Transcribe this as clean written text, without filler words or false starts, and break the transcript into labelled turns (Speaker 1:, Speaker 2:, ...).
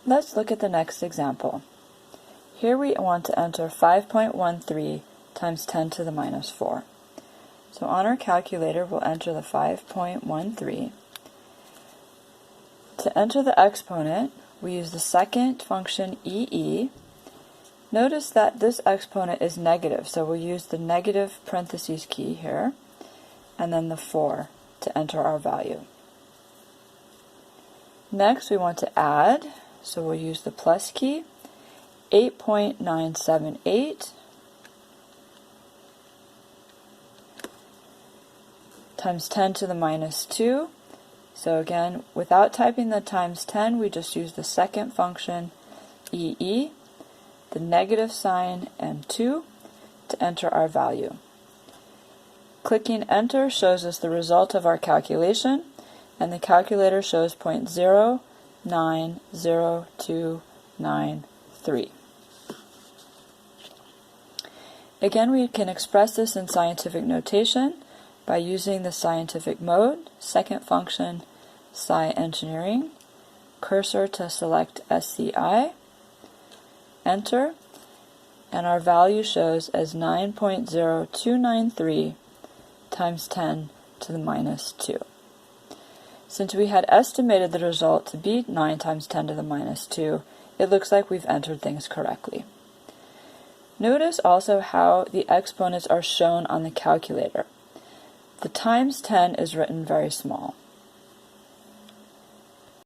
Speaker 1: Let's look at the next example. Here we want to enter 5.13 times 10 to the minus 4. So on our calculator, we'll enter the 5.13. To enter the exponent, we use the second function EE. Notice that this exponent is negative, so we'll use the negative parentheses key here, and then the 4 to enter our value. Next, we want to add, so we'll use the plus key, 8.978 times 10 to the minus 2. So again, without typing the times 10, we just use the second function, EE, the negative sign, and 2 to enter our value. Clicking enter shows us the result of our calculation, and the calculator shows 0.090293. Again, we can express this in scientific notation by using the scientific mode, second function, SciEngineering, cursor to select SCI, enter, and our value shows as 9.0293 times 10 to the minus 2. Since we had estimated the result to be 9 times 10 to the minus 2, it looks like we've entered things correctly. Notice also how the exponents are shown on the calculator. The times 10 is written very small.